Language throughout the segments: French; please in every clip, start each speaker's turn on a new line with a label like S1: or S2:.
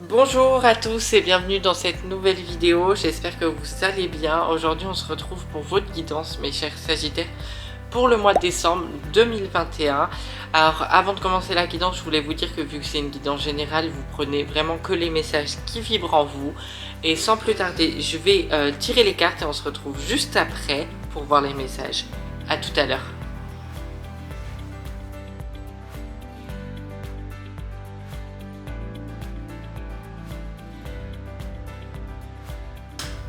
S1: Bonjour à tous et bienvenue dans cette nouvelle vidéo, j'espère que vous allez bien. Aujourd'hui on se retrouve pour votre guidance mes chers Sagittaires pour le mois de décembre 2021. Alors avant de commencer la guidance, je voulais vous dire que vu que c'est une guidance générale, vous prenez vraiment que les messages qui vibrent en vous. Et sans plus tarder, je vais tirer les cartes et on se retrouve juste après pour voir les messages. A tout à l'heure.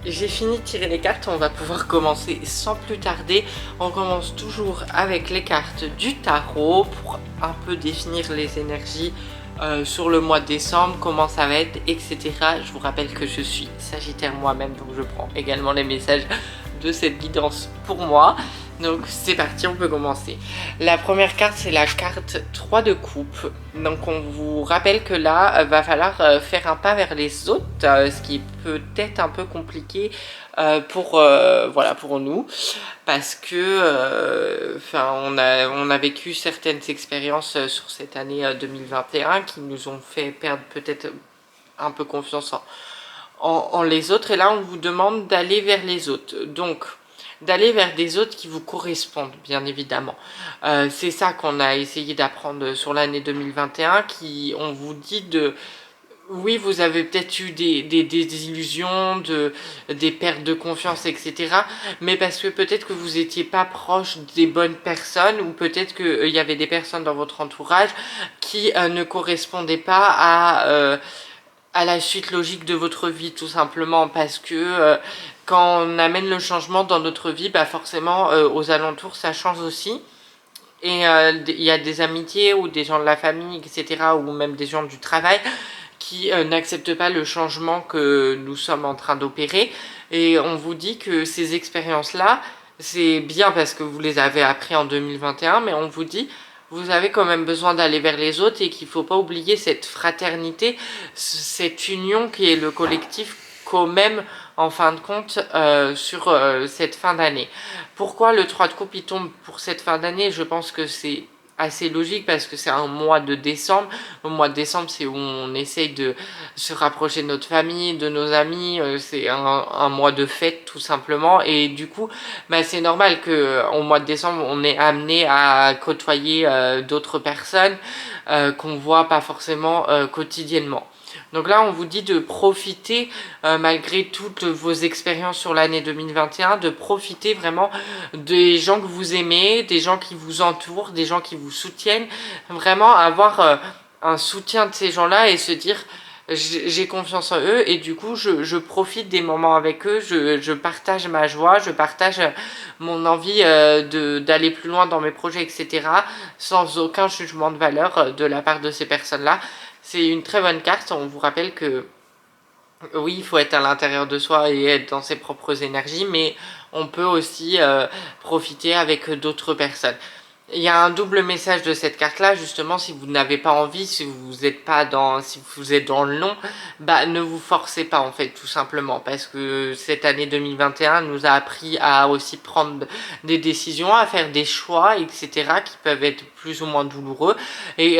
S1: J'ai fini de tirer les cartes, on va pouvoir commencer sans plus tarder. On commence toujours avec les cartes du tarot pour un peu définir les énergies sur le mois de décembre, comment ça va être, etc. Je vous rappelle que je suis Sagittaire moi-même, donc je prends également les messages de cette guidance pour moi. Donc c'est parti, on peut commencer. La première carte, c'est la carte 3 de coupe. Donc on vous rappelle que là, va falloir faire un pas vers les autres, ce qui peut être un peu compliqué voilà, pour nous. Parce que on a vécu certaines expériences sur cette année 2021 qui nous ont fait perdre peut-être un peu confiance en les autres. Et là, on vous demande d'aller vers les autres. Donc d'aller vers des autres qui vous correspondent, bien évidemment. C'est ça qu'on a essayé d'apprendre sur l'année 2021, qui on vous dit de... Oui, vous avez peut-être eu des illusions, des pertes de confiance, etc. Mais parce que peut-être que vous n'étiez pas proche des bonnes personnes, ou peut-être qu'il y avait des personnes dans votre entourage qui ne correspondaient pas à la suite logique de votre vie, tout simplement, parce que quand on amène le changement dans notre vie, bah forcément aux alentours ça change aussi. Et il y a des amitiés ou des gens de la famille, etc., ou même des gens du travail qui n'acceptent pas le changement que nous sommes en train d'opérer. Et on vous dit que ces expériences-là, c'est bien parce que vous les avez appris en 2021, mais on vous dit vous avez quand même besoin d'aller vers les autres et qu'il ne faut pas oublier cette fraternité, cette union qui est le collectif quand même en fin de compte sur cette fin d'année. Pourquoi le 3 de coupe il tombe pour cette fin d'année? Je pense que c'est assez logique parce que c'est un mois de décembre. Le mois de décembre, c'est où on essaye de se rapprocher de notre famille, de nos amis. C'est un mois de fête tout simplement. Et du coup, bah, c'est normal qu'au mois de décembre, on est amené à côtoyer d'autres personnes qu'on voit pas forcément quotidiennement. Donc là, on vous dit de profiter, malgré toutes vos expériences sur l'année 2021, de profiter vraiment des gens que vous aimez, des gens qui vous entourent, des gens qui vous soutiennent. Vraiment avoir un soutien de ces gens-là et se dire j'ai confiance en eux et du coup je profite des moments avec eux, je partage ma joie, je partage mon envie d'aller plus loin dans mes projets, etc. sans aucun jugement de valeur de la part de ces personnes-là. C'est une très bonne carte, on vous rappelle que oui, il faut être à l'intérieur de soi et être dans ses propres énergies, mais on peut aussi profiter avec d'autres personnes. Il y a un double message de cette carte-là, justement, si vous n'avez pas envie, si vous êtes pas dans, si vous êtes dans le non, bah ne vous forcez pas en fait, tout simplement, parce que cette année 2021 nous a appris à aussi prendre des décisions, à faire des choix, etc., qui peuvent être plus ou moins douloureux. Et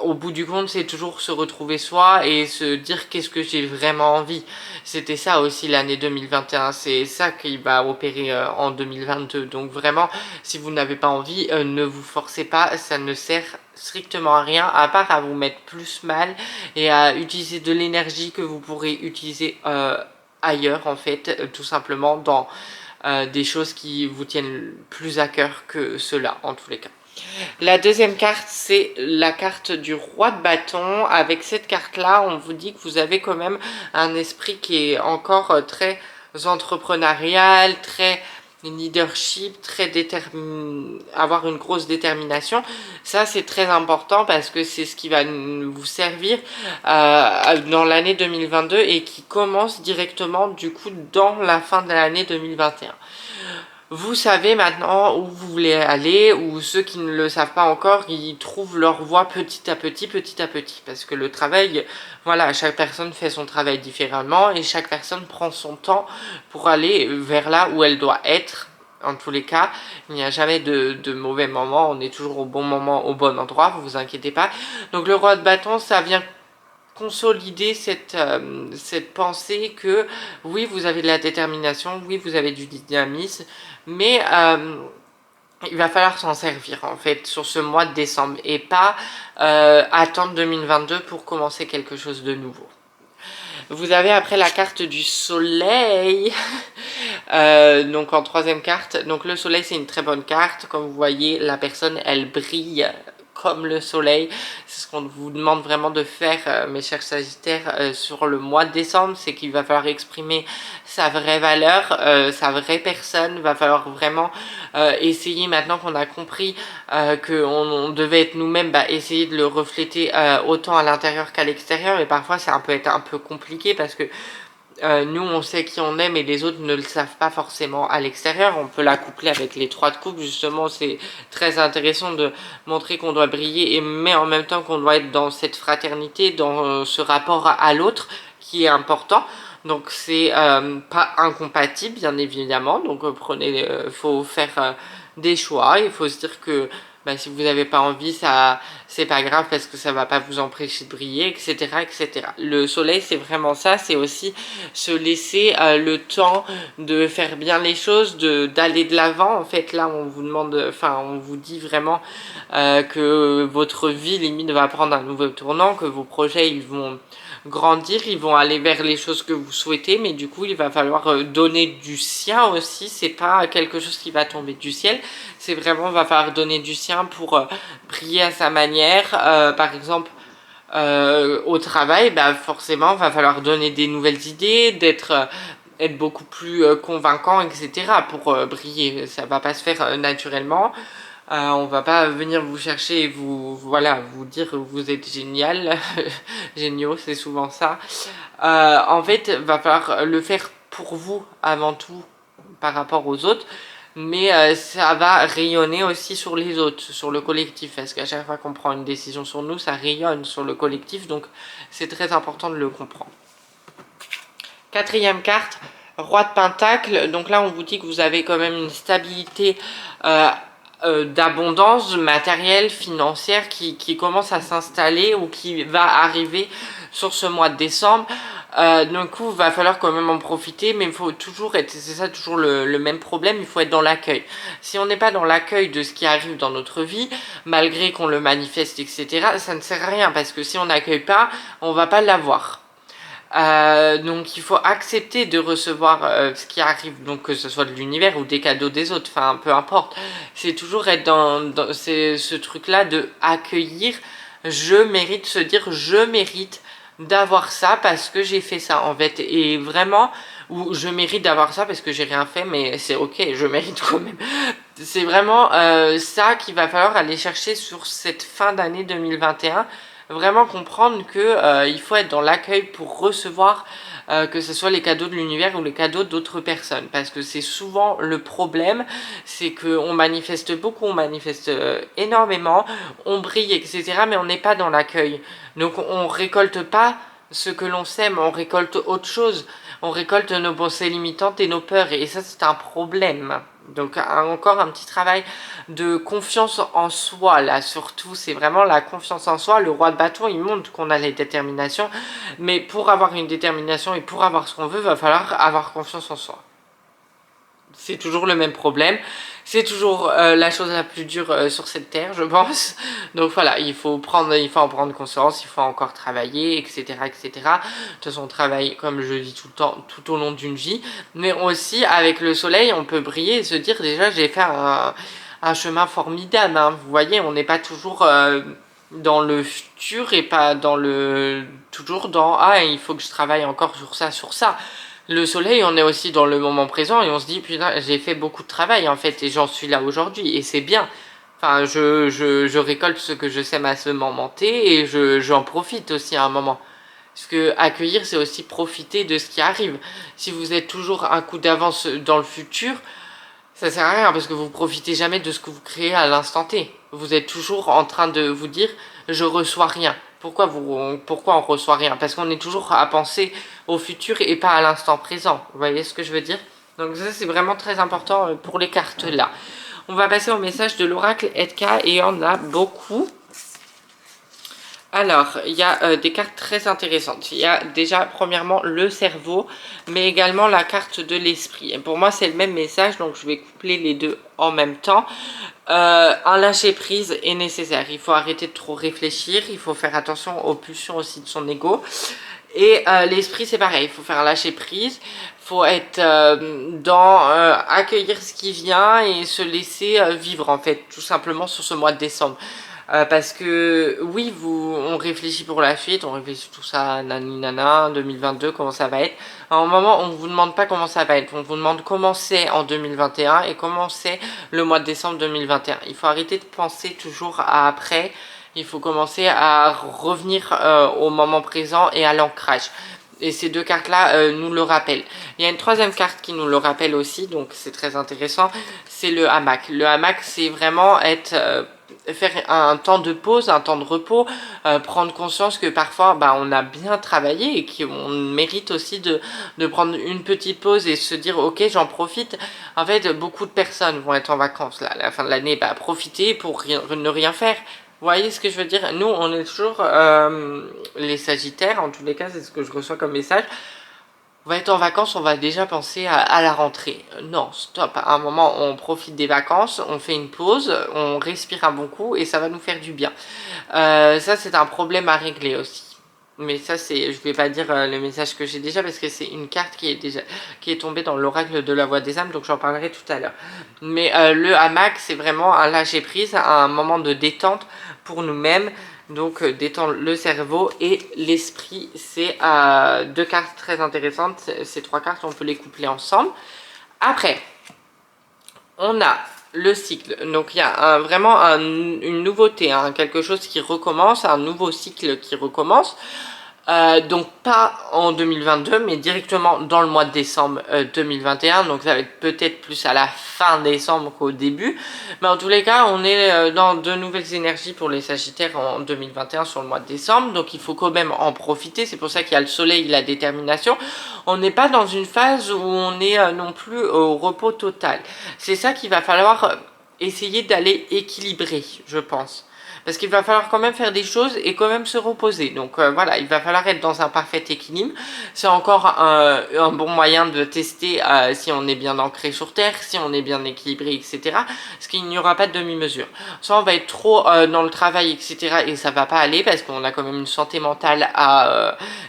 S1: au bout du compte, c'est toujours se retrouver soi et se dire qu'est-ce que j'ai vraiment envie. C'était ça aussi l'année 2021, c'est ça qui va opérer en 2022. Donc vraiment, si vous n'avez pas envie, ne vous forcez pas, ça ne sert strictement à rien, à part à vous mettre plus mal et à utiliser de l'énergie que vous pourrez utiliser ailleurs, en fait, tout simplement dans des choses qui vous tiennent plus à cœur que cela, en tous les cas. La deuxième carte, c'est la carte du roi de bâton. Avec cette carte-là, on vous dit que vous avez quand même un esprit qui est encore très entrepreneurial, très leadership, très avoir une grosse détermination. Ça, c'est très important parce que c'est ce qui va vous servir dans l'année 2022 et qui commence directement du coup dans la fin de l'année 2021. Vous savez maintenant où vous voulez aller, ou ceux qui ne le savent pas encore, ils trouvent leur voie petit à petit, parce que le travail, voilà, chaque personne fait son travail différemment, et chaque personne prend son temps pour aller vers là où elle doit être. En tous les cas, il n'y a jamais de mauvais moments, on est toujours au bon moment, au bon endroit, vous vous inquiétez pas. Donc le roi de bâton, ça vient consolider cette pensée que oui, vous avez de la détermination, oui, vous avez du dynamisme, mais il va falloir s'en servir en fait sur ce mois de décembre et pas attendre 2022 pour commencer quelque chose de nouveau. Vous avez après la carte du soleil, donc en troisième carte. Donc le soleil c'est une très bonne carte, comme vous voyez la personne elle brille comme le soleil. C'est ce qu'on vous demande vraiment de faire, mes chers sagittaires, sur le mois de décembre, c'est qu'il va falloir exprimer sa vraie valeur, sa vraie personne. Il va falloir vraiment essayer, maintenant qu'on a compris qu'on devait être nous-mêmes, essayer de le refléter autant à l'intérieur qu'à l'extérieur. Et parfois ça peut être un peu compliqué parce que nous on sait qui on est mais les autres ne le savent pas forcément à l'extérieur. On peut la coupler avec les 3 de coupe, justement c'est très intéressant de montrer qu'on doit briller mais en même temps qu'on doit être dans cette fraternité, dans ce rapport à l'autre qui est important. Donc c'est pas incompatible bien évidemment, donc faut faire des choix, il faut se dire que si vous n'avez pas envie, c'est pas grave parce que ça va pas vous empêcher de briller, etc., etc. Le soleil, c'est vraiment ça, c'est aussi se laisser le temps de faire bien les choses, d'aller de l'avant. En fait, là, on vous demande, on vous dit vraiment que votre vie, limite, va prendre un nouveau tournant, que vos projets, ils vont grandir, ils vont aller vers les choses que vous souhaitez, mais du coup il va falloir donner du sien aussi. C'est pas quelque chose qui va tomber du ciel, c'est vraiment va falloir donner du sien pour briller à sa manière. Par exemple au travail, forcément va falloir donner des nouvelles idées, être beaucoup plus convaincant, etc. pour briller. Ça va pas se faire naturellement. On va pas venir vous chercher et vous dire que vous êtes génial, géniaux, c'est souvent ça. En fait, va falloir le faire pour vous avant tout par rapport aux autres, mais ça va rayonner aussi sur les autres, sur le collectif, parce qu'à chaque fois qu'on prend une décision sur nous, ça rayonne sur le collectif, donc c'est très important de le comprendre. Quatrième carte, Roi de Pentacle. Donc là, on vous dit que vous avez quand même une stabilité d'abondance matérielle, financière qui commence à s'installer ou qui va arriver sur ce mois de décembre. Du coup, il va falloir quand même en profiter, mais il faut toujours être, c'est ça toujours le même problème, il faut être dans l'accueil. Si on n'est pas dans l'accueil de ce qui arrive dans notre vie, malgré qu'on le manifeste, etc., ça ne sert à rien, parce que si on n'accueille pas, on va pas l'avoir. Donc il faut accepter de recevoir ce qui arrive, donc que ce soit de l'univers ou des cadeaux des autres, peu importe. C'est toujours être dans ce truc là de accueillir. Je mérite, se dire je mérite d'avoir ça parce que j'ai fait ça en fait, et vraiment, ou je mérite d'avoir ça parce que j'ai rien fait, mais c'est ok, je mérite quand même. C'est vraiment ça qu'il va falloir aller chercher sur cette fin d'année 2021. Vraiment comprendre que il faut être dans l'accueil pour recevoir que ce soit les cadeaux de l'univers ou les cadeaux d'autres personnes, parce que c'est souvent le problème, c'est qu'on manifeste beaucoup, on manifeste énormément, on brille, etc., mais on n'est pas dans l'accueil, donc on récolte pas ce que l'on sème, on récolte autre chose, on récolte nos pensées limitantes et nos peurs, et ça c'est un problème. Donc encore un petit travail de confiance en soi là, surtout c'est vraiment la confiance en soi. Le roi de bâton il montre qu'on a les déterminations, mais pour avoir une détermination et pour avoir ce qu'on veut, va falloir avoir confiance en soi. C'est toujours le même problème, c'est toujours la chose la plus dure sur cette terre, je pense. Donc voilà, il faut en prendre conscience, il faut encore travailler, etc., etc. De toute façon, on travaille, comme je dis tout le temps, tout au long d'une vie. Mais aussi, avec le soleil, on peut briller et se dire, déjà, j'ai fait un chemin formidable. Hein. Vous voyez, on n'est pas toujours dans le futur et pas toujours dans « Ah, il faut que je travaille encore sur ça, sur ça ». Le soleil, on est aussi dans le moment présent et on se dit putain, j'ai fait beaucoup de travail en fait et j'en suis là aujourd'hui et c'est bien. Je récolte ce que je sème à ce moment T et j'en profite aussi à un moment. Parce que accueillir, c'est aussi profiter de ce qui arrive. Si vous êtes toujours un coup d'avance dans le futur, ça sert à rien parce que vous profitez jamais de ce que vous créez à l'instant T. Vous êtes toujours en train de vous dire je reçois rien. Pourquoi on reçoit rien? Parce qu'on est toujours à penser au futur et pas à l'instant présent. Vous voyez ce que je veux dire? Donc ça c'est vraiment très important pour les cartes là. On va passer au message de l'oracle Edka et il y en a beaucoup. Alors, il y a des cartes très intéressantes. Il y a déjà, premièrement, le cerveau, mais également la carte de l'esprit. Et pour moi, c'est le même message, donc je vais coupler les deux en même temps. Un lâcher-prise est nécessaire. Il faut arrêter de trop réfléchir. Il faut faire attention aux pulsions aussi de son ego. Et l'esprit, c'est pareil. Il faut faire un lâcher-prise. Il faut être dans accueillir ce qui vient et se laisser vivre, en fait, tout simplement sur ce mois de décembre. Parce que oui, on réfléchit pour la suite, on réfléchit tout ça, nani nana, 2022, comment ça va être. À un moment, on ne vous demande pas comment ça va être, on vous demande comment c'est en 2021 et comment c'est le mois de décembre 2021. Il faut arrêter de penser toujours à après, il faut commencer à revenir au moment présent et à l'ancrage. Et ces deux cartes-là nous le rappellent. Il y a une troisième carte qui nous le rappelle aussi, donc c'est très intéressant, c'est le hamac. Le hamac, c'est vraiment faire un temps de pause, un temps de repos, prendre conscience que parfois on a bien travaillé et qu'on mérite aussi de prendre une petite pause et se dire ok, j'en profite. En fait, beaucoup de personnes vont être en vacances là, à la fin de l'année, profiter pour ne rien faire. Vous voyez ce que je veux dire? Nous, on est toujours les Sagittaires, en tous les cas, c'est ce que je reçois comme message. On va être en vacances, on va déjà penser à la rentrée. Non, stop. À un moment, on profite des vacances, on fait une pause, on respire un bon coup et ça va nous faire du bien. Ça, c'est un problème à régler aussi. Mais ça, je vais pas dire le message que j'ai déjà parce que c'est une carte qui est tombée dans l'oracle de la voix des âmes, donc j'en parlerai tout à l'heure. Mais le hamac, c'est vraiment un lâcher prise, un moment de détente pour nous-mêmes. Donc détendre le cerveau et l'esprit, c'est deux cartes très intéressantes. Ces trois cartes, on peut les coupler ensemble. Après, on a le cycle. Donc il y a vraiment une nouveauté, quelque chose qui recommence, un nouveau cycle qui recommence. Donc pas en 2022 mais directement dans le mois de décembre 2021, donc ça va être peut-être plus à la fin décembre qu'au début, mais en tous les cas on est dans de nouvelles énergies pour les Sagittaires en 2021 sur le mois de décembre, donc il faut quand même en profiter. C'est pour ça qu'il y a le soleil, la détermination. On n'est pas dans une phase où on est non plus au repos total. C'est ça qu'il va falloir essayer d'aller équilibrer, je pense. Parce qu'il va falloir quand même faire des choses et quand même se reposer. Donc voilà, il va falloir être dans un parfait équilibre. C'est encore un bon moyen de tester si on est bien ancré sur Terre, si on est bien équilibré, etc. Parce qu'il n'y aura pas de demi-mesure. Soit on va être trop dans le travail, etc. et ça va pas aller parce qu'on a quand même une santé mentale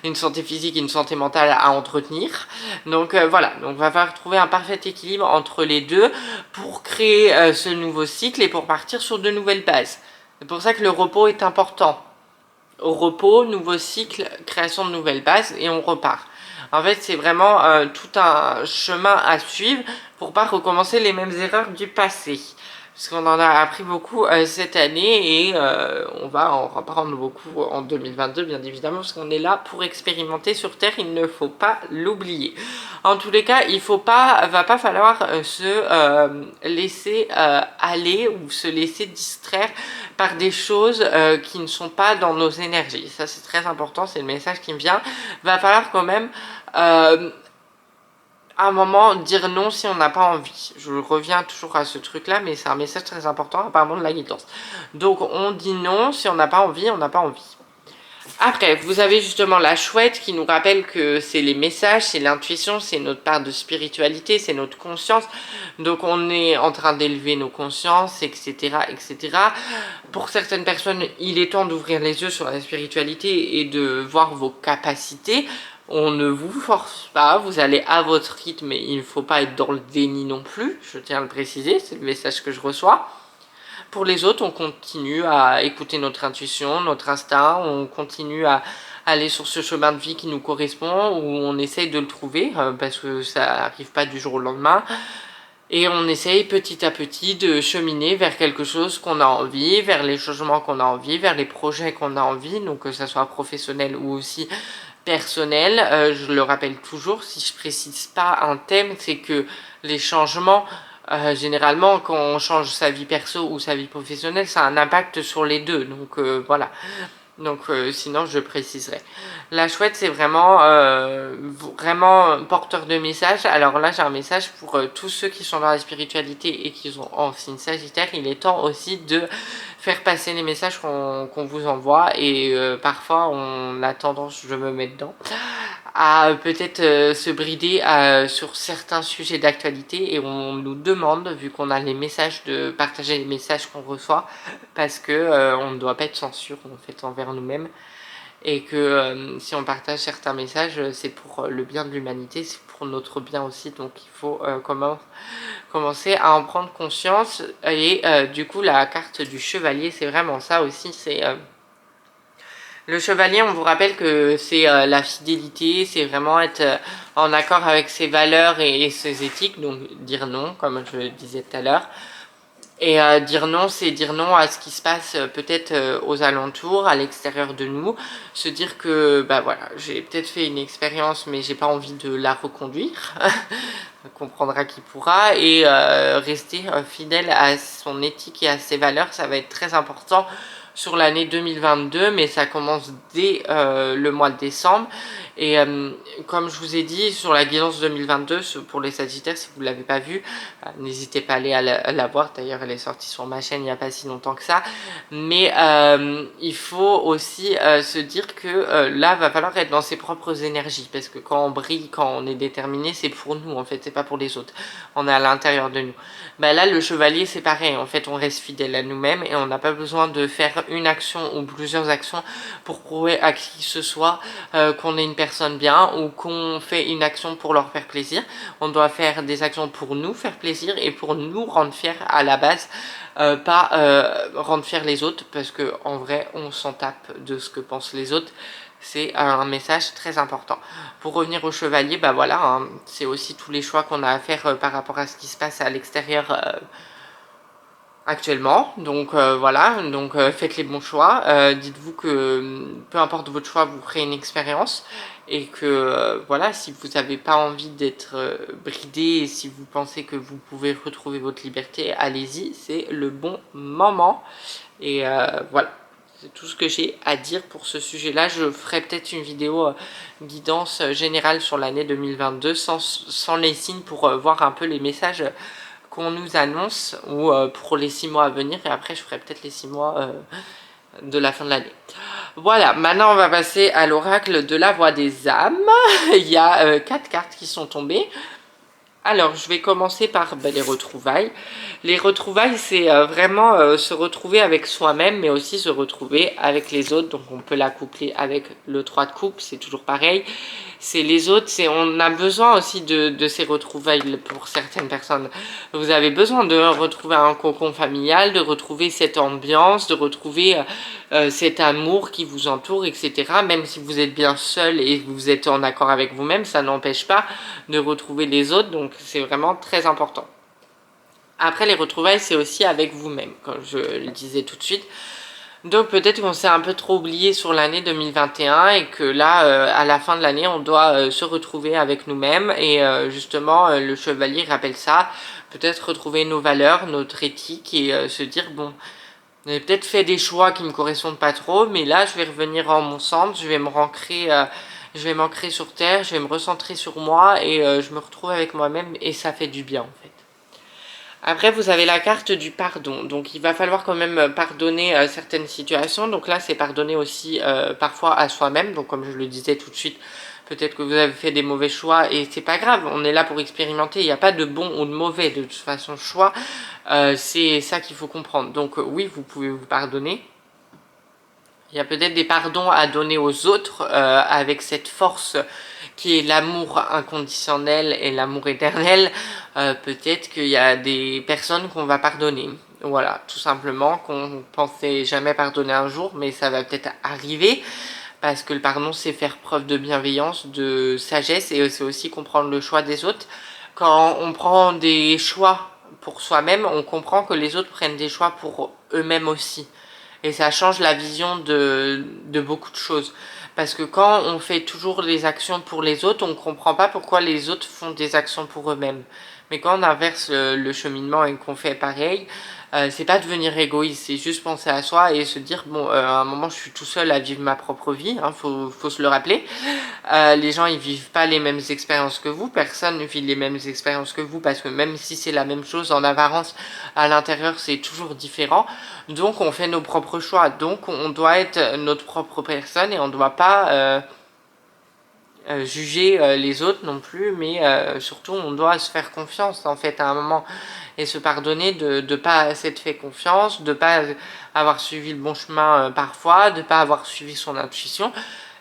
S1: une santé physique et une santé mentale à entretenir. Donc voilà, donc il va falloir trouver un parfait équilibre entre les deux pour créer ce nouveau cycle et pour partir sur de nouvelles bases. C'est pour ça que le repos est important. Au repos, nouveau cycle, création de nouvelles bases et on repart. En fait, c'est vraiment tout un chemin à suivre pour pas recommencer les mêmes erreurs du passé. Parce qu'on en a appris beaucoup cette année et on va en reprendre beaucoup en 2022 bien évidemment parce qu'on est là pour expérimenter sur Terre, il ne faut pas l'oublier. En tous les cas, va pas falloir se laisser aller ou se laisser distraire par des choses qui ne sont pas dans nos énergies. Ça c'est très important, c'est le message qui me vient. Va falloir quand même à un moment dire non si on n'a pas envie. Je reviens toujours à ce truc là, mais c'est un message très important apparemment de la guidance. Donc on dit non si on n'a pas envie, on n'a pas envie. Après, vous avez justement la chouette qui nous rappelle que c'est les messages, c'est l'intuition, c'est notre part de spiritualité, c'est notre conscience. Donc on est en train d'élever nos consciences, etc., etc. Pour certaines personnes, il est temps d'ouvrir les yeux sur la spiritualité et de voir vos capacités. On ne vous force pas, vous allez à votre rythme et il ne faut pas être dans le déni non plus, je tiens à le préciser, c'est le message que je reçois. Pour les autres, on continue à écouter notre intuition, notre instinct, on continue à aller sur ce chemin de vie qui nous correspond, où on essaye de le trouver, parce que ça n'arrive pas du jour au lendemain. Et on essaye petit à petit de cheminer vers quelque chose qu'on a envie, vers les changements qu'on a envie, vers les projets qu'on a envie, donc que ça soit professionnel ou aussi personnel. Je le rappelle toujours, si je précise pas un thème, c'est que les changements, généralement quand on change sa vie perso ou sa vie professionnelle, ça a un impact sur les deux, donc voilà. Donc sinon je préciserai. La chouette c'est vraiment vraiment porteur de message. Alors là j'ai un message pour tous ceux qui sont dans la spiritualité et qui sont en signe Sagittaire. Il est temps aussi de faire passer les messages qu'on vous envoie et parfois on a tendance, je me mets dedans, à peut-être se brider sur certains sujets d'actualité et on nous demande, vu qu'on a les messages, de partager les messages qu'on reçoit parce que on ne doit pas être censure en fait envers nous-mêmes et que si on partage certains messages c'est pour le bien de l'humanité, c'est pour notre bien aussi, donc il faut commencer à en prendre conscience. Et du coup la carte du chevalier c'est vraiment ça aussi, c'est le chevalier, on vous rappelle que c'est la fidélité, c'est vraiment être en accord avec ses valeurs et ses éthiques, donc dire non, comme je le disais tout à l'heure. Et dire non, c'est dire non à ce qui se passe peut-être aux alentours, à l'extérieur de nous. Se dire que, bah voilà, j'ai peut-être fait une expérience, mais j'ai pas envie de la reconduire. Comprendra qui pourra. Et rester fidèle à son éthique et à ses valeurs, ça va être très important sur l'année 2022, mais ça commence dès le mois de décembre. Et comme je vous ai dit, sur la guidance 2022, pour les Sagittaires, si vous ne l'avez pas vue, n'hésitez pas à aller à la voir. D'ailleurs, elle est sortie sur ma chaîne il n'y a pas si longtemps que ça. Mais il faut aussi se dire que là, va falloir être dans ses propres énergies. Parce que quand on brille, quand on est déterminé, c'est pour nous, en fait, c'est pas pour les autres. On est à l'intérieur de nous. Bah là, le chevalier, c'est pareil. En fait, on reste fidèle à nous-mêmes et on n'a pas besoin de faire une action ou plusieurs actions pour prouver à qui que ce soit qu'on est une personne bien ou qu'on fait une action pour leur faire plaisir. On doit faire des actions pour nous faire plaisir et pour nous rendre fiers à la base, pas rendre fiers les autres, parce que en vrai, on s'en tape de ce que pensent les autres. C'est un message très important. Pour revenir au chevalier, bah voilà, hein, c'est aussi tous les choix qu'on a à faire par rapport à ce qui se passe à l'extérieur actuellement. Donc voilà, donc faites les bons choix. Dites-vous que peu importe votre choix, vous créez une expérience. Et que voilà, si vous n'avez pas envie d'être bridé et si vous pensez que vous pouvez retrouver votre liberté, allez-y, c'est le bon moment. Et voilà. C'est tout ce que j'ai à dire pour ce sujet-là. Je ferai peut-être une vidéo guidance générale sur l'année 2022 sans les signes pour voir un peu les messages qu'on nous annonce ou pour les 6 mois à venir. Et après, je ferai peut-être les 6 mois de la fin de l'année. Voilà, maintenant on va passer à l'oracle de la voix des âmes. Il y a 4 cartes qui sont tombées. Alors, je vais commencer par les retrouvailles. Les retrouvailles, c'est vraiment se retrouver avec soi-même, mais aussi se retrouver avec les autres. Donc, on peut la coupler avec le 3 de coupe, c'est toujours pareil. C'est les autres, on a besoin aussi de ces retrouvailles pour certaines personnes. Vous avez besoin de retrouver un cocon familial, de retrouver cette ambiance, de retrouver cet amour qui vous entoure, etc. Même si vous êtes bien seul et vous êtes en accord avec vous-même, ça n'empêche pas de retrouver les autres. Donc, c'est vraiment très important. Après, les retrouvailles, c'est aussi avec vous-même, comme je le disais tout de suite. Donc peut-être qu'on s'est un peu trop oublié sur l'année 2021 et que là, à la fin de l'année, on doit se retrouver avec nous-mêmes. Et justement, le chevalier rappelle ça. Peut-être retrouver nos valeurs, notre éthique et se dire, bon, j'ai peut-être fait des choix qui ne me correspondent pas trop, mais là, je vais revenir en mon centre, je vais m'ancrer sur terre, je vais me recentrer sur moi et je me retrouve avec moi-même et ça fait du bien en fait. Après, vous avez la carte du pardon. Donc, il va falloir quand même pardonner certaines situations. Donc là, c'est pardonner aussi parfois à soi-même. Donc, comme je le disais tout de suite, peut-être que vous avez fait des mauvais choix et c'est pas grave. On est là pour expérimenter. Il n'y a pas de bon ou de mauvais. De toute façon, choix, c'est ça qu'il faut comprendre. Donc, oui, vous pouvez vous pardonner. Il y a peut-être des pardons à donner aux autres avec cette force qui est l'amour inconditionnel et l'amour éternel. Peut-être qu'il y a des personnes qu'on va pardonner. Voilà, tout simplement, qu'on pensait jamais pardonner un jour, mais ça va peut-être arriver. Parce que le pardon, c'est faire preuve de bienveillance, de sagesse, et c'est aussi comprendre le choix des autres. Quand on prend des choix pour soi-même, on comprend que les autres prennent des choix pour eux-mêmes aussi. Et ça change la vision de beaucoup de choses. Parce que quand on fait toujours des actions pour les autres, on ne comprend pas pourquoi les autres font des actions pour eux-mêmes. Mais quand on inverse le cheminement et qu'on fait pareil, c'est pas devenir égoïste, c'est juste penser à soi et se dire bon, à un moment je suis tout seul à vivre ma propre vie, hein, faut se le rappeler. Les gens ils vivent pas les mêmes expériences que vous, personne ne vit les mêmes expériences que vous, parce que même si c'est la même chose en apparence, à l'intérieur c'est toujours différent. Donc on fait nos propres choix, donc on doit être notre propre personne et on ne doit pas juger les autres non plus, mais surtout on doit se faire confiance en fait à un moment et se pardonner de ne pas s'être fait confiance, de ne pas avoir suivi le bon chemin parfois, de ne pas avoir suivi son intuition.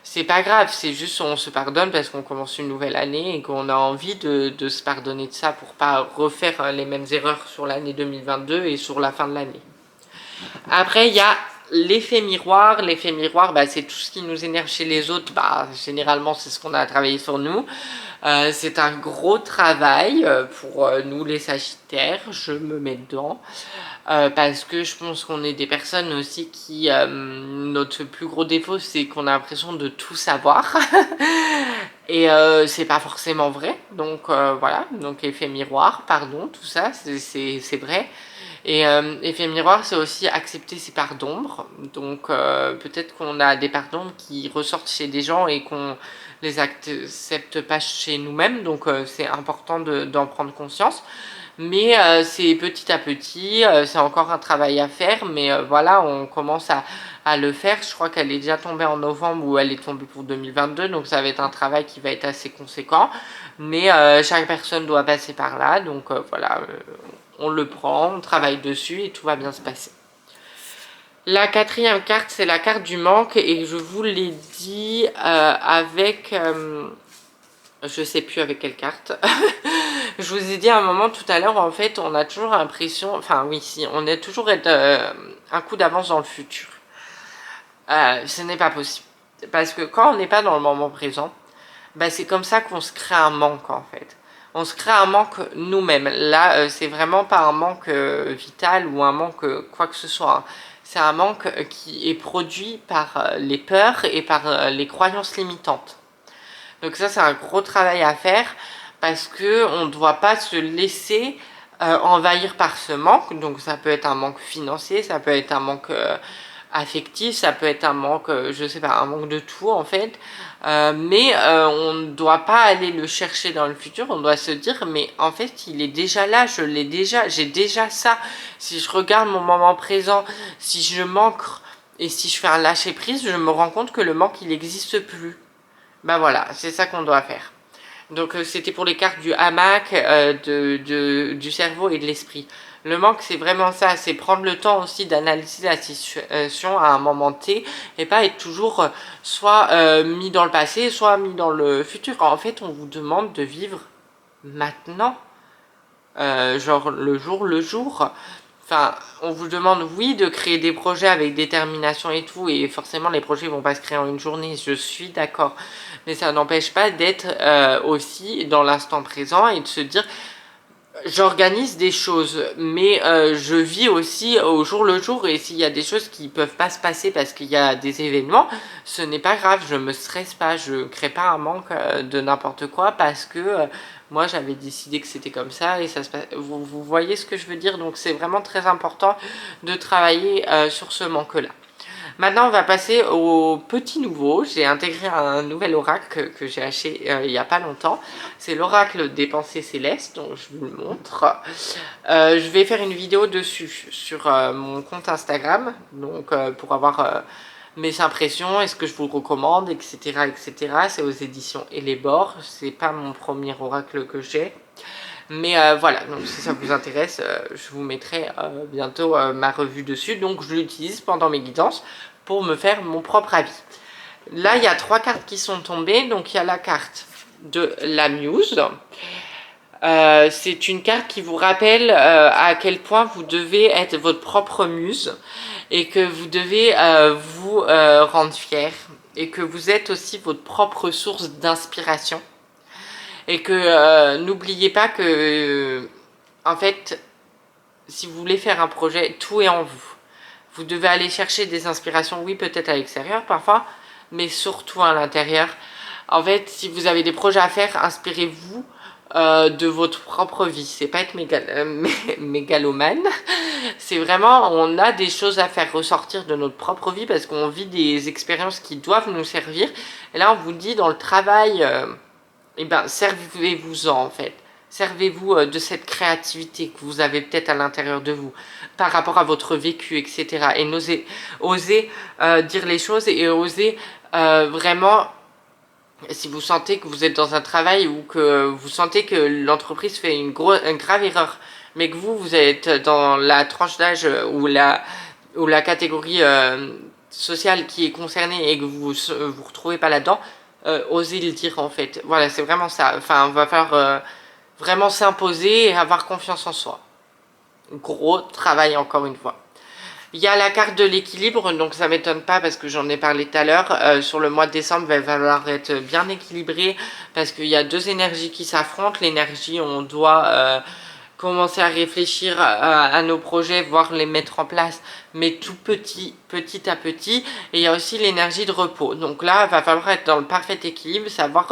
S1: C'est pas grave, c'est juste on se pardonne parce qu'on commence une nouvelle année et qu'on a envie de se pardonner de ça pour pas refaire les mêmes erreurs sur l'année 2022 et sur la fin de l'année. Après, il y a l'effet miroir. L'effet miroir, bah, c'est tout ce qui nous énerve chez les autres. Bah, généralement, c'est ce qu'on a travaillé sur nous. C'est un gros travail pour nous les Sagittaires. Je me mets dedans. Parce que je pense qu'on est des personnes aussi qui... notre plus gros défaut, c'est qu'on a l'impression de tout savoir. Et c'est pas forcément vrai. Donc voilà, donc effet miroir, pardon, tout ça, c'est vrai. Et effet miroir, c'est aussi accepter ses parts d'ombre. Donc peut-être qu'on a des parts d'ombre qui ressortent chez des gens et qu'on les accepte pas chez nous-mêmes. Donc c'est important d'en prendre conscience. Mais c'est petit à petit, c'est encore un travail à faire. Mais voilà, on commence à le faire. Je crois qu'elle est déjà tombée en novembre ou elle est tombée pour 2022. Donc ça va être un travail qui va être assez conséquent. Mais chaque personne doit passer par là. Donc voilà, on le prend, on travaille dessus et tout va bien se passer. La quatrième carte, c'est la carte du manque et je vous l'ai dit avec... je sais plus avec quelle carte. Je vous ai dit à un moment tout à l'heure, en fait, on a toujours l'impression... Enfin oui, si, on est toujours un coup d'avance dans le futur. Ce n'est pas possible. Parce que quand on n'est pas dans le moment présent, bah, c'est comme ça qu'on se crée un manque en fait. On se crée un manque nous-mêmes. Là, c'est vraiment pas un manque vital ou un manque quoi que ce soit. Hein. C'est un manque qui est produit par les peurs et par les croyances limitantes. Donc ça, c'est un gros travail à faire parce que on ne doit pas se laisser envahir par ce manque. Donc ça peut être un manque financier, ça peut être un manque affectif, ça peut être un manque, je sais pas, un manque de tout en fait. Mais on ne doit pas aller le chercher dans le futur, on doit se dire mais en fait il est déjà là, je l'ai déjà, j'ai déjà ça. Si je regarde mon moment présent, si je manque et si je fais un lâcher prise, je me rends compte que le manque il n'existe plus. Ben voilà, c'est ça qu'on doit faire. Donc c'était pour les cartes du hamac, du cerveau et de l'esprit. Le manque, c'est vraiment ça, c'est prendre le temps aussi d'analyser la situation à un moment T et pas être toujours soit mis dans le passé, soit mis dans le futur. En fait, on vous demande de vivre maintenant, genre le jour. Enfin, on vous demande, oui, de créer des projets avec détermination et tout, et forcément, les projets ne vont pas se créer en une journée, je suis d'accord. Mais ça n'empêche pas d'être aussi dans l'instant présent et de se dire, j'organise des choses, mais je vis aussi au jour le jour, et s'il y a des choses qui peuvent pas se passer parce qu'il y a des événements, ce n'est pas grave, je me stresse pas, je crée pas un manque de n'importe quoi parce que moi j'avais décidé que c'était comme ça et ça se passe. Vous voyez ce que je veux dire, donc c'est vraiment très important de travailler sur ce manque là. Maintenant, on va passer au petit nouveau. J'ai intégré un nouvel oracle que j'ai acheté il n'y a pas longtemps. C'est l'oracle des pensées célestes, donc je vous le montre. Je vais faire une vidéo dessus sur mon compte Instagram, donc pour avoir mes impressions, est-ce que je vous le recommande, etc. etc. C'est aux éditions Et les bords. C'est pas mon premier oracle que j'ai. Mais voilà, donc si ça vous intéresse, je vous mettrai bientôt ma revue dessus. Donc je l'utilise pendant mes guidances pour me faire mon propre avis. Là, il y a 3 cartes qui sont tombées. Donc il y a la carte de la Muse. C'est une carte qui vous rappelle à quel point vous devez être votre propre muse et que vous devez vous rendre fier et que vous êtes aussi votre propre source d'inspiration. Et que n'oubliez pas que, en fait, si vous voulez faire un projet, tout est en vous. Vous devez aller chercher des inspirations, oui, peut-être à l'extérieur parfois, mais surtout à l'intérieur. En fait, si vous avez des projets à faire, inspirez-vous de votre propre vie. C'est pas être mégalomane, c'est vraiment, on a des choses à faire ressortir de notre propre vie parce qu'on vit des expériences qui doivent nous servir. Et là, on vous dit dans le travail, eh ben, servez-vous-en en fait. Servez-vous de cette créativité que vous avez peut-être à l'intérieur de vous par rapport à votre vécu, etc. Et osez dire les choses et osez vraiment, si vous sentez que vous êtes dans un travail ou que vous sentez que l'entreprise fait une grave erreur, mais que vous êtes dans la tranche d'âge ou la catégorie sociale qui est concernée et que vous vous retrouvez pas là-dedans, osez le dire en fait. Voilà, c'est vraiment ça. Enfin, on va falloir vraiment s'imposer et avoir confiance en soi. Gros travail encore une fois. Il y a la carte de l'équilibre, donc ça m'étonne pas parce que j'en ai parlé tout à l'heure. Sur le mois de décembre, il va falloir être bien équilibré parce qu'il y a deux énergies qui s'affrontent. L'énergie, on doit commencer à réfléchir à nos projets, voire les mettre en place, mais tout petit à petit. Et il y a aussi l'énergie de repos. Donc là, il va falloir être dans le parfait équilibre, savoir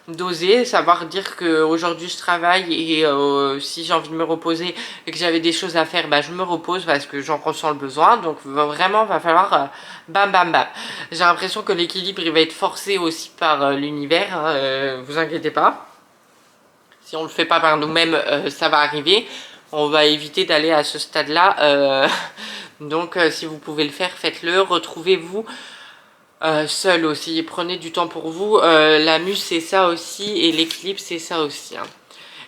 S1: d'oser, savoir dire que aujourd'hui je travaille et si j'ai envie de me reposer et que j'avais des choses à faire, bah, je me repose parce que j'en ressens le besoin. Donc vraiment, va falloir bam bam bam. J'ai l'impression que l'équilibre il va être forcé aussi par l'univers, hein, vous inquiétez pas. Si on le fait pas par nous-mêmes, ça va arriver. On va éviter d'aller à ce stade-là. Donc si vous pouvez le faire, faites-le. Retrouvez-vous seul aussi. Prenez du temps pour vous. La muse, c'est ça aussi. Et l'équilibre, c'est ça aussi. Hein.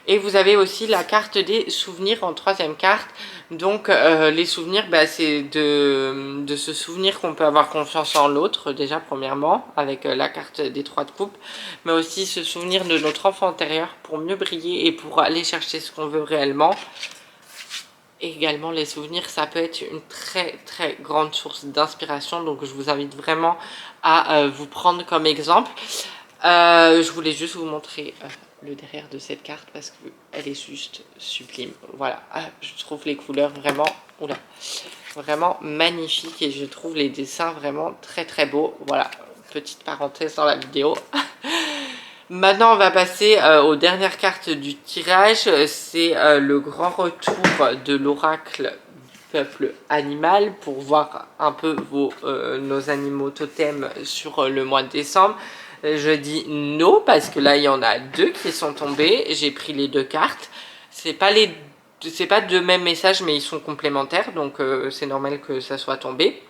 S1: Et vous avez aussi la carte des souvenirs en troisième carte. Donc les souvenirs, bah, c'est de se souvenir qu'on peut avoir confiance en l'autre, déjà premièrement, avec la carte des trois de coupe. Mais aussi se souvenir de notre enfant intérieur pour mieux briller et pour aller chercher ce qu'on veut réellement. Et également les souvenirs, ça peut être une très grande source d'inspiration. Donc je vous invite vraiment à vous prendre comme exemple. Je voulais juste vous montrer le derrière de cette carte parce qu'elle est juste sublime. Voilà, je trouve les couleurs vraiment, vraiment magnifiques et je trouve les dessins vraiment très beaux. Voilà, petite parenthèse dans la vidéo. Maintenant, on va passer aux dernières cartes du tirage. C'est le grand retour de l'oracle du peuple animal pour voir un peu nos animaux totems sur le mois de décembre. Je dis no parce que là, il y en a deux qui sont tombés. J'ai pris les deux cartes. C'est pas deux mêmes messages, mais ils sont complémentaires. Donc, c'est normal que ça soit tombé.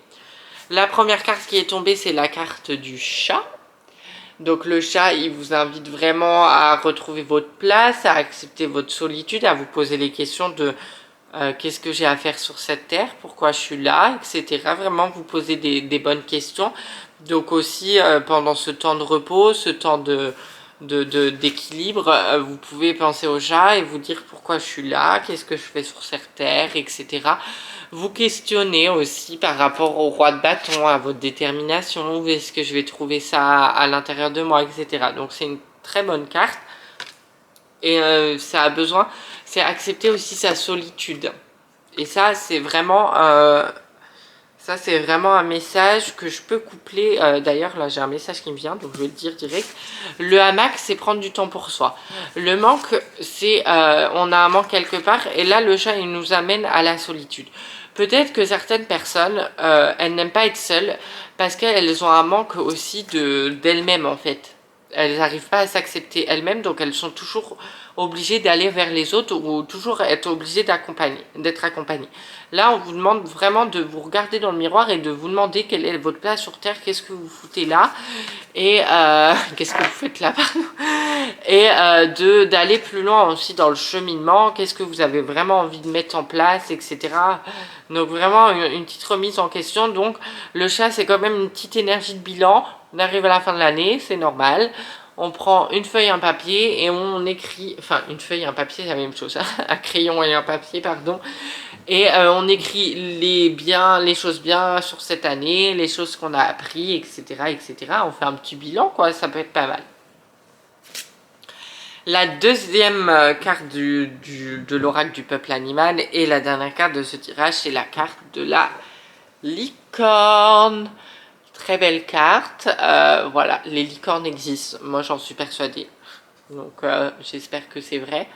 S1: La première carte qui est tombée, c'est la carte du chat. Donc le chat, il vous invite vraiment à retrouver votre place, à accepter votre solitude, à vous poser les questions de qu'est-ce que j'ai à faire sur cette terre, pourquoi je suis là, etc. Vraiment vous poser des bonnes questions. Donc aussi pendant ce temps de repos, ce temps d'équilibre, vous pouvez penser au chat et vous dire pourquoi je suis là, qu'est-ce que je fais sur cette terre, etc. Vous questionnez aussi par rapport au roi de bâton, à votre détermination, où est-ce que je vais trouver ça à l'intérieur de moi, etc. Donc c'est une très bonne carte. Et ça a besoin, c'est accepter aussi sa solitude. Et ça, c'est vraiment un message que je peux coupler. D'ailleurs, là, j'ai un message qui me vient, donc je vais le dire direct. Le hamac, c'est prendre du temps pour soi. Le manque, c'est on a un manque quelque part. Et là, le chat, il nous amène à la solitude. Peut-être que certaines personnes, elles n'aiment pas être seules parce qu'elles ont un manque aussi d'elles-mêmes, en fait. Elles n'arrivent pas à s'accepter elles-mêmes, donc elles sont toujours obligées d'aller vers les autres ou toujours être obligées d'être accompagnées. Là, on vous demande vraiment de vous regarder dans le miroir et de vous demander quelle est votre place sur Terre, qu'est-ce que vous foutez là, et qu'est-ce que vous faites là, pardon, et d'aller plus loin aussi dans le cheminement, qu'est-ce que vous avez vraiment envie de mettre en place, etc. Donc vraiment une petite remise en question. Donc le chat, c'est quand même une petite énergie de bilan. On arrive à la fin de l'année, c'est normal. On prend une feuille, un papier et on écrit, enfin une feuille, un papier, c'est la même chose, hein, un crayon et un papier, pardon. Et on écrit les choses bien sur cette année, les choses qu'on a appris, etc., etc. On fait un petit bilan, quoi, ça peut être pas mal. La deuxième carte de l'oracle du peuple animal et la dernière carte de ce tirage, c'est la carte de la licorne. Très belle carte. Voilà, les licornes existent. Moi, j'en suis persuadée. Donc j'espère que c'est vrai.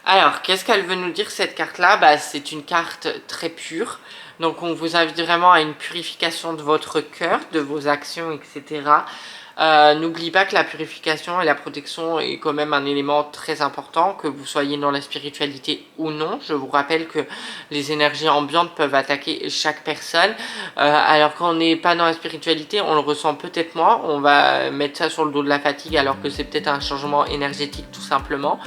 S1: Alors, qu'est-ce qu'elle veut nous dire cette carte-là? Bah, c'est une carte très pure. Donc, on vous invite vraiment à une purification de votre cœur, de vos actions, etc. N'oubliez pas que la purification et la protection est quand même un élément très important, que vous soyez dans la spiritualité ou non. Je vous rappelle que les énergies ambiantes peuvent attaquer chaque personne. Alors quand on n'est pas dans la spiritualité, on le ressent peut-être moins. On va mettre ça sur le dos de la fatigue alors que c'est peut-être un changement énergétique tout simplement.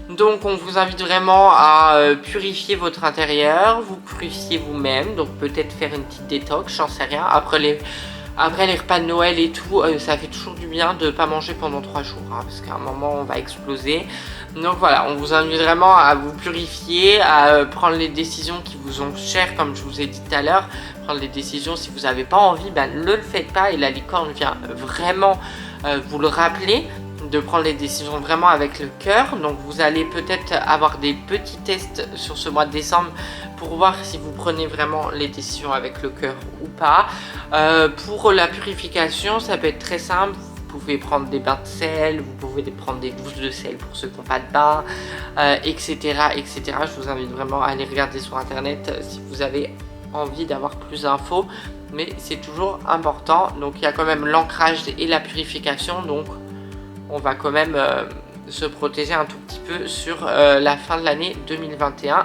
S1: Donc on vous invite vraiment à purifier votre intérieur, vous purifier vous-même, donc peut-être faire une petite détox, j'en sais rien. Après les repas de Noël et tout, ça fait toujours du bien de ne pas manger pendant 3 jours, hein, parce qu'à un moment on va exploser. Donc voilà, on vous invite vraiment à vous purifier, à prendre les décisions qui vous ont chères, comme je vous ai dit tout à l'heure. Prendre les décisions, si vous n'avez pas envie, ben, ne le faites pas, et la licorne vient vraiment vous le rappeler, de prendre les décisions vraiment avec le cœur. Donc vous allez peut-être avoir des petits tests sur ce mois de décembre pour voir si vous prenez vraiment les décisions avec le cœur ou pas. Pour la purification, ça peut être très simple. Vous pouvez prendre des bains de sel, vous pouvez prendre des douches de sel pour ceux qui n'ont pas de bain, etc., etc. Je vous invite vraiment à aller regarder sur internet si vous avez envie d'avoir plus d'infos, mais c'est toujours important. Donc il y a quand même l'ancrage et la purification, donc on va quand même se protéger un tout petit peu sur la fin de l'année 2021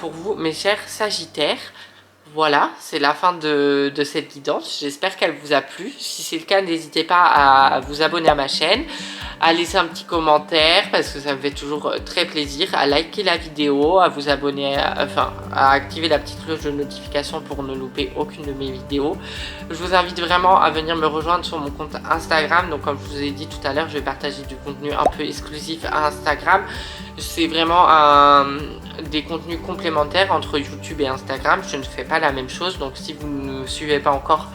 S1: pour vous, mes chers Sagittaires. Voilà, c'est la fin de cette guidance. J'espère qu'elle vous a plu. Si c'est le cas, n'hésitez pas à vous abonner à ma chaîne, à laisser un petit commentaire parce que ça me fait toujours très plaisir, à liker la vidéo, à vous abonner, à activer la petite cloche de notification pour ne louper aucune de mes vidéos. Je vous invite vraiment à venir me rejoindre sur mon compte Instagram. Donc comme je vous ai dit tout à l'heure, je vais partager du contenu un peu exclusif à Instagram. C'est vraiment des contenus complémentaires entre YouTube et Instagram. Je ne fais pas la même chose, donc si vous ne me suivez pas encore,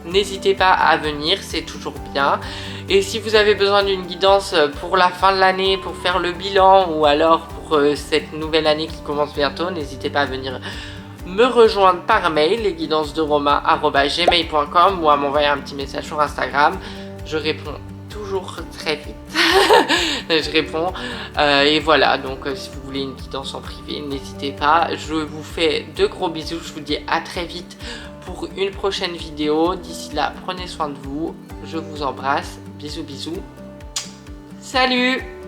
S1: n'hésitez pas à venir, c'est toujours bien. Et si vous avez besoin d'une guidance pour la fin de l'année, pour faire le bilan, ou alors pour cette nouvelle année qui commence bientôt, n'hésitez pas à venir me rejoindre par mail, lesguidancesderoma@gmail.com, ou à m'envoyer un petit message sur Instagram. Je réponds toujours très vite. Je réponds et voilà, donc si vous voulez une guidance en privé, n'hésitez pas. Je vous fais de gros bisous, je vous dis à très vite pour une prochaine vidéo. D'ici là, prenez soin de vous, je vous embrasse, bisous bisous, salut.